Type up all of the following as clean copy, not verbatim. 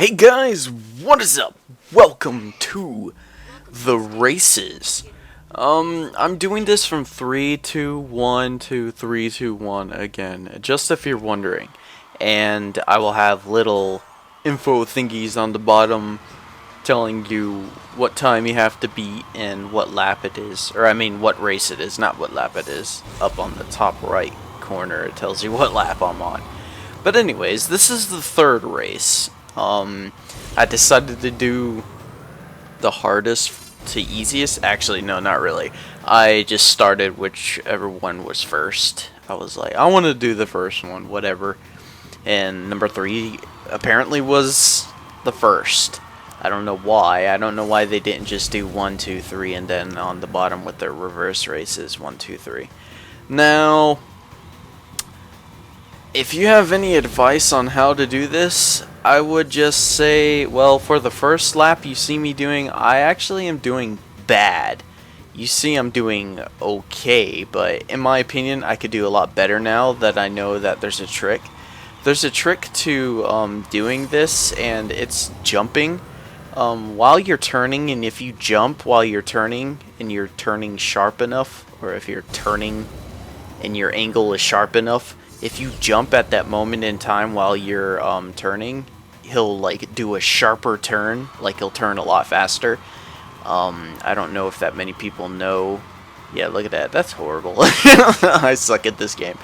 Hey guys, what is up? Welcome to the races. I'm doing this from 3, 2, 1 to 3, 2, 1 again, just if you're wondering. And I will have little info thingies on the bottom telling you what time you have to beat and what lap it is. Or I mean what race it is, not what lap it is. Up on the top right corner it tells you what lap I'm on. But anyways, this is the third race. I decided to do the hardest to easiest. Actually, no, not really. I just started whichever one was first. I was like, I want to do the first one, whatever. And number 3 apparently was the first. I don't know why. I don't know why they didn't just do 1, 2, 3, and then on the bottom with their reverse races 1, 2, 3. Now, if you have any advice on how to do this, I would just say, well, for the first lap you see me doing, I actually am doing bad. You see I'm doing okay, but in my opinion, I could do a lot better now that I know that there's a trick. There's a trick to doing this, and it's jumping while you're turning, and if you jump while you're turning, and you're turning sharp enough, or if you're turning and your angle is sharp enough, if you jump at that moment in time while you're turning, he'll like do a sharper turn, like he'll turn a lot faster. I don't know if that many people know. Yeah, look at that. That's horrible. I suck at this game.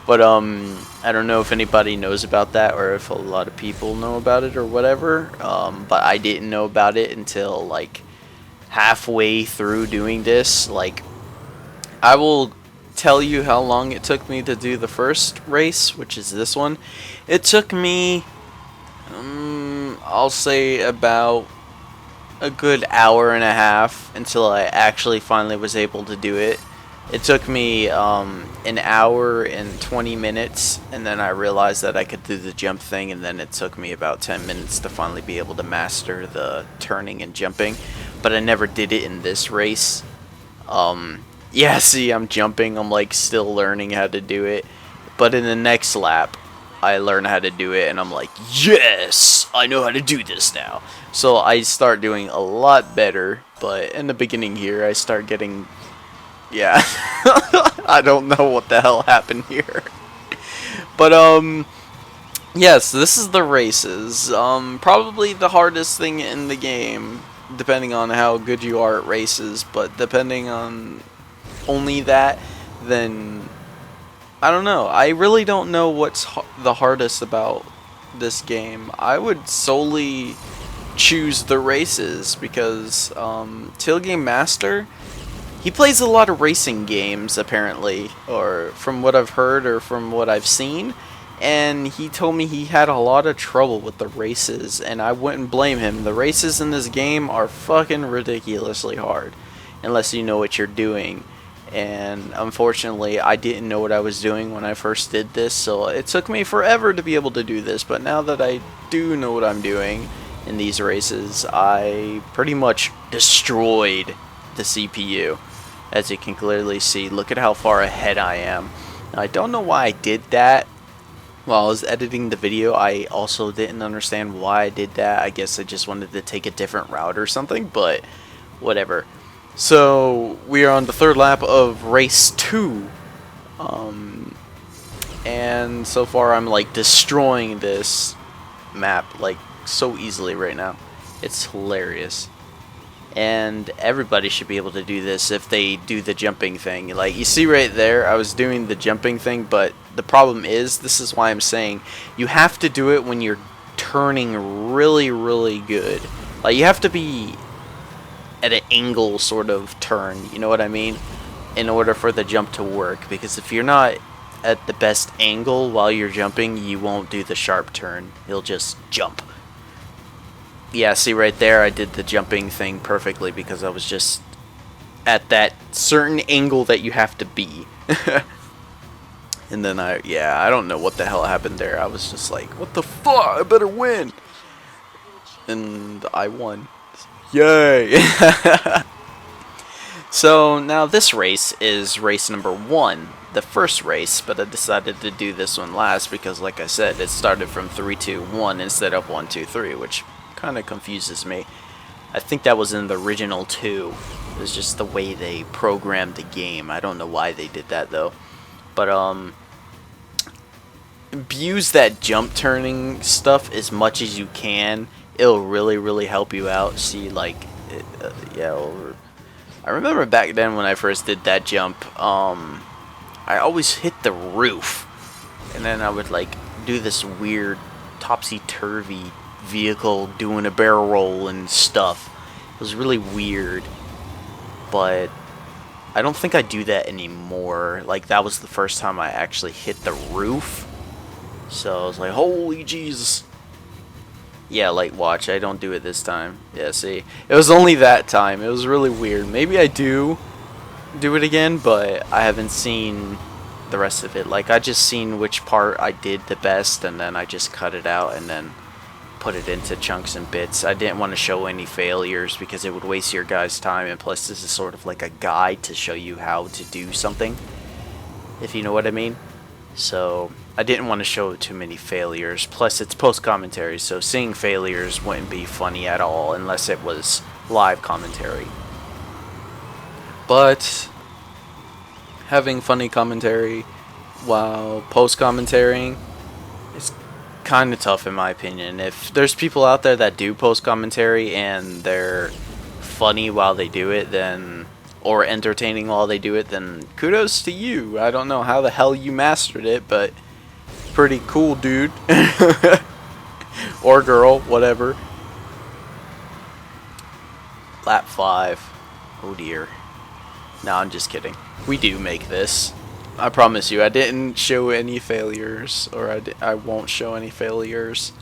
But I don't know if anybody knows about that or if a lot of people know about it or whatever. But I didn't know about it until like halfway through doing this. Like, I will tell you how long it took me to do the first race, which is this one. It took me, I'll say about a good hour and a half until I actually finally was able to do it. It took me an hour and 20 minutes, and then I realized that I could do the jump thing, and then it took me about 10 minutes to finally be able to master the turning and jumping. But I never did it in this race. Yeah, see, I'm jumping, I'm like still learning how to do it, but in the next lap, I learn how to do it, and I'm like, yes, I know how to do this now. So I start doing a lot better, but in the beginning here, I start getting, yeah, I don't know what the hell happened here. But, yes, this is the races, probably the hardest thing in the game, depending on how good you are at races, but depending on only that, then I don't know. I really don't know what's the hardest about this game. I would solely choose the races because Tailgame Master, he plays a lot of racing games apparently, or from what I've heard or from what I've seen, and he told me he had a lot of trouble with the races, and I wouldn't blame him. The races in this game are fucking ridiculously hard unless you know what you're doing. And unfortunately, I didn't know what I was doing when I first did this, so it took me forever to be able to do this. But now that I do know what I'm doing in these races, I pretty much destroyed the CPU. As you can clearly see, look at how far ahead I am. Now, I don't know why I did that. While I was editing the video, I also didn't understand why I did that. I guess I just wanted to take a different route or something, but whatever. So we are on the third lap of race 2, and so far I'm like destroying this map like so easily right now. It's hilarious, and everybody should be able to do this if they do the jumping thing. Like you see right there, I was doing the jumping thing, but the problem is, this is why I'm saying you have to do it when you're turning really, really good. Like you have to be at an angle sort of turn, you know what I mean, in order for the jump to work, because if you're not at the best angle while you're jumping, you won't do the sharp turn, you'll just jump. Yeah, see right there, I did the jumping thing perfectly because I was just at that certain angle that you have to be. And then I don't know what the hell happened there. I was just like, what the fuck, I better win, and I won. Yay! So now this race is race number 1, the first race, but I decided to do this one last because, like I said, it started from 3, 2, 1 instead of 1, 2, 3, which kind of confuses me. I think that was in the original 2. It was just the way they programmed the game. I don't know why they did that though. But use that jump turning stuff as much as you can. It'll really help you out. See, like, I remember back then when I first did that jump, I always hit the roof, and then I would like do this weird topsy-turvy vehicle doing a barrel roll and stuff. It was really weird, but I don't think I do that anymore. Like, that was the first time I actually hit the roof, so I was like, holy Jesus. Yeah, like, watch, I don't do it this time. Yeah, see, it was only that time. It was really weird. Maybe I do it again, but I haven't seen the rest of it. Like, I just seen which part I did the best, and then I just cut it out and then put it into chunks and bits. I didn't want to show any failures because it would waste your guys' time, and plus this is sort of like a guide to show you how to do something, if you know what I mean. So I didn't want to show too many failures. Plus, it's post-commentary, so seeing failures wouldn't be funny at all unless it was live commentary. But having funny commentary while post-commentarying is kind of tough in my opinion. If there's people out there that do post-commentary and they're funny while they do it, then, or entertaining while they do it, then kudos to you. I don't know how the hell you mastered it, but pretty cool, dude. Or girl, whatever. Lap 5. Oh dear. No, I'm just kidding. We do make this. I promise you, I didn't show any failures, or I won't show any failures.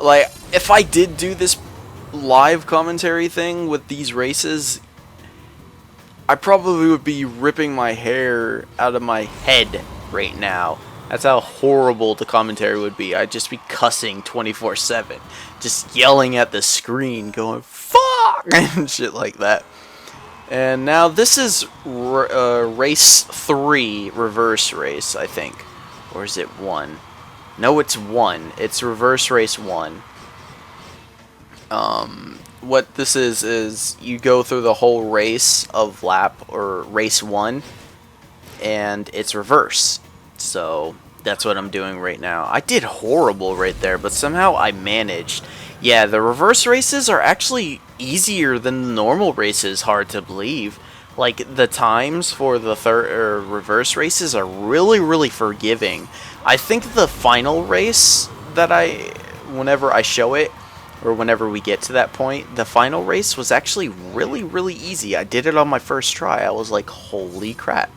Like, if I did do this live commentary thing with these races, I probably would be ripping my hair out of my head right now. That's how horrible the commentary would be. I'd just be cussing 24/7. Just yelling at the screen, going, fuck! And shit like that. And now this is race 3, reverse race, I think. Or is it 1? No, it's 1. It's reverse race 1. What this is you go through the whole race of lap, or race 1, and it's reverse. So that's what I'm doing right now. I did horrible right there, but somehow I managed. Yeah, the reverse races are actually easier than the normal races, hard to believe. Like, the times for the reverse races are really forgiving. I think the final race that whenever I show it, or whenever we get to that point, the final race was actually really easy. I did it on my first try. I was like, holy crap.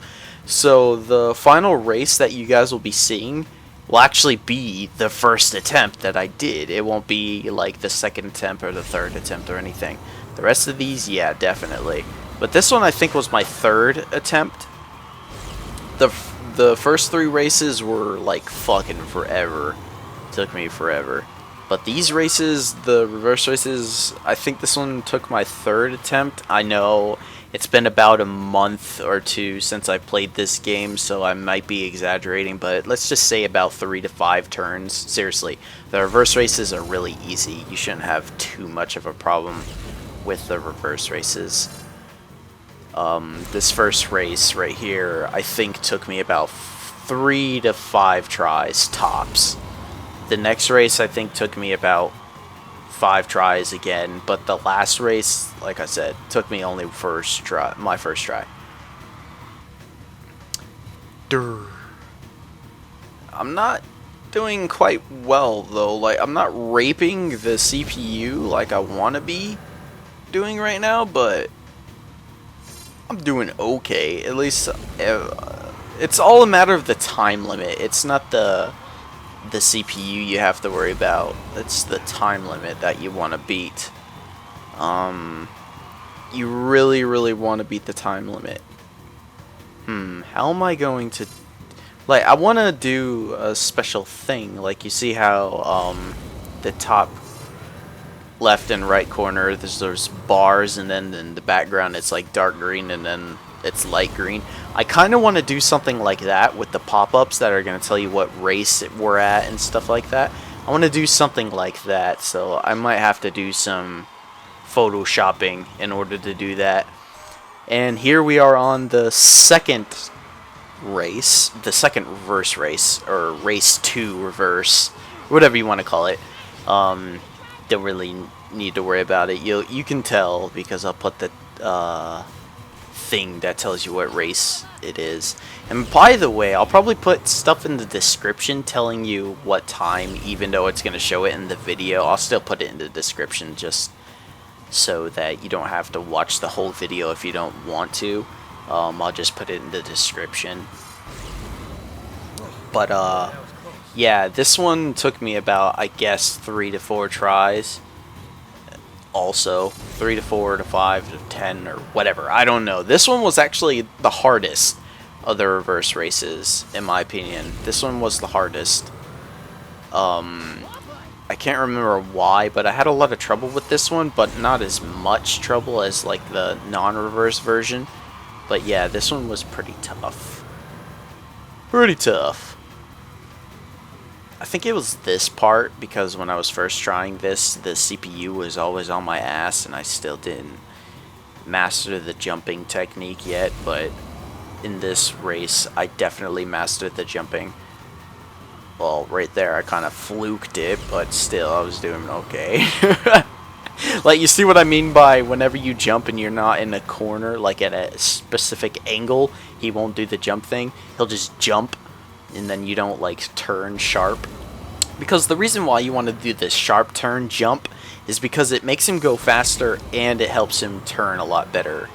So the final race that you guys will be seeing will actually be the first attempt that I did. It won't be like the second attempt or the third attempt or anything. The rest of these, yeah, definitely. But this one I think was my third attempt. The first 3 races were like fucking forever. Took me forever. But these races, the reverse races, I think this one took my 3rd attempt. I know it's been about a month or 2 since I played this game, so I might be exaggerating, but let's just say about 3 to 5 turns. Seriously, the reverse races are really easy. You shouldn't have too much of a problem with the reverse races. This first race right here, I think took me about 3 to 5 tries, tops. The next race, I think, took me about 5 tries again, but the last race, like I said, took me only my first try. I'm not doing quite well, though. Like, I'm not raping the CPU like I want to be doing right now, but I'm doing okay. At least, it's all a matter of the time limit. It's not the CPU you have to worry about. It's the time limit that you want to beat. You really want to beat the time limit. How am I going to... Like, I want to do a special thing. Like, you see how, the top left and right corner, there's those bars, and then in the background it's like dark green, and then it's light green. I kind of want to do something like that with the pop-ups that are going to tell you what race we're at and stuff like that. I want to do something like that, so I might have to do some photoshopping in order to do that. And here we are on the second race, the second reverse race, or race 2 reverse, whatever you want to call it. Don't really need to worry about it. You can tell because I'll put the thing that tells you what race it is. And by the way, I'll probably put stuff in the description telling you what time, even though it's going to show it in the video. I'll still put it in the description just so that you don't have to watch the whole video if you don't want to. I'll just put it in the description. But yeah, this one took me about, I guess, 3 to 4 tries. Also 3 to 4 to 5 to 10 or whatever, I don't know. This one was actually the hardest of the reverse races, in my opinion. This one was the hardest. I can't remember why, but I had a lot of trouble with this one, but not as much trouble as like the non-reverse version. But yeah, this one was pretty tough. Pretty tough. I think it was this part, because when I was first trying this, the CPU was always on my ass, and I still didn't master the jumping technique yet, but in this race, I definitely mastered the jumping. Well, right there, I kind of fluked it, but still, I was doing okay. Like, you see what I mean by whenever you jump and you're not in a corner, like at a specific angle, he won't do the jump thing. He'll just jump, and then you don't, like, turn sharp. Because the reason why you want to do this sharp turn jump is because it makes him go faster, and it helps him turn a lot better.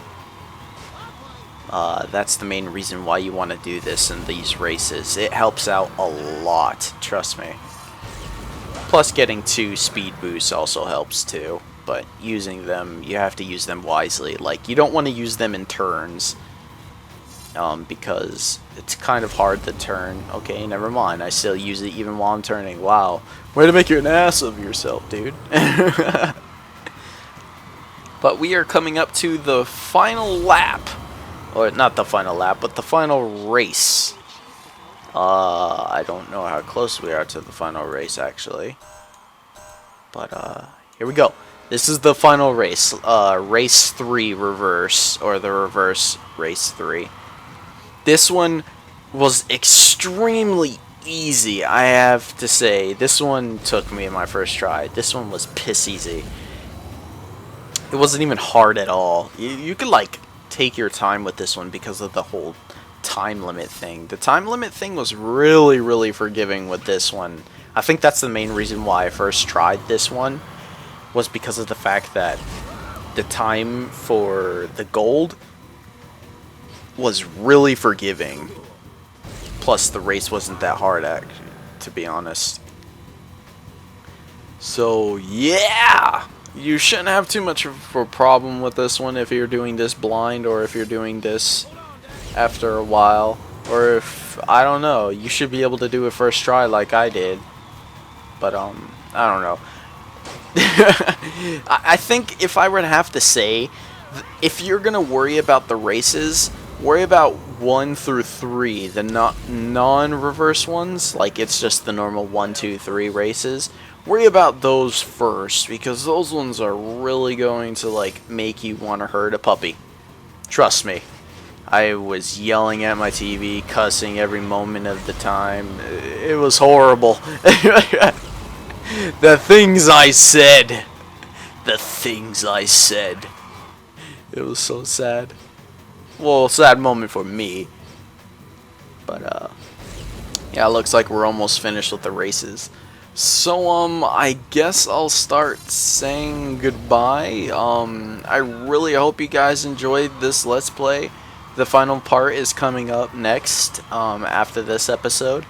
That's the main reason why you want to do this in these races. It helps out a lot, trust me. Plus, getting 2 speed boosts also helps too. But using them, you have to use them wisely. Like, you don't want to use them in turns, because it's kind of hard to turn. Okay, never mind. I still use it even while I'm turning. Wow, way to make you an ass of yourself, dude. But we are coming up to the final lap. Or not the final lap, but the final race. I don't know how close we are to the final race, actually. But, here we go. This is the final race. Race 3 reverse, or the reverse race 3. This one was extremely easy, I have to say. This one took me in my first try. This one was piss easy. It wasn't even hard at all. You could, like, take your time with this one because of the whole time limit thing. The time limit thing was really, really forgiving with this one. I think that's the main reason why I first tried this one, was because of the fact that the time for the gold was really forgiving. Plus, the race wasn't that hard, actually, to be honest. So, yeah! You shouldn't have too much of a problem with this one if you're doing this blind, or if you're doing this after a while. Or if, I don't know, you should be able to do it first try like I did. But, I don't know. I think if I were to have to say, if you're going to worry about the races, worry about 1 through 3, the non-reverse ones, like it's just the normal 1, 2, 3 races. Worry about those first, because those ones are really going to, like, make you want to hurt a puppy. Trust me. I was yelling at my TV, cussing every moment of the time. It was horrible. The things I said. The things I said. It was so sad. Well, sad moment for me. But, yeah, it looks like we're almost finished with the races. So, I guess I'll start saying goodbye. I really hope you guys enjoyed this Let's Play. The final part is coming up next, after this episode.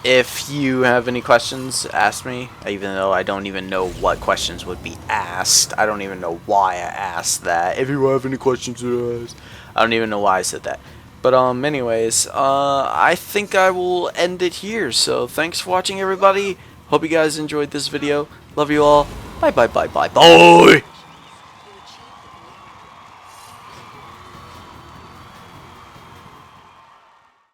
If you have any questions, ask me, even though I don't even know what questions would be asked. I don't even know why I asked that. If you have any questions to ask, I don't even know why I said that. But, anyways, I think I will end it here. So, thanks for watching, everybody. Hope you guys enjoyed this video. Love you all. Bye bye bye bye bye.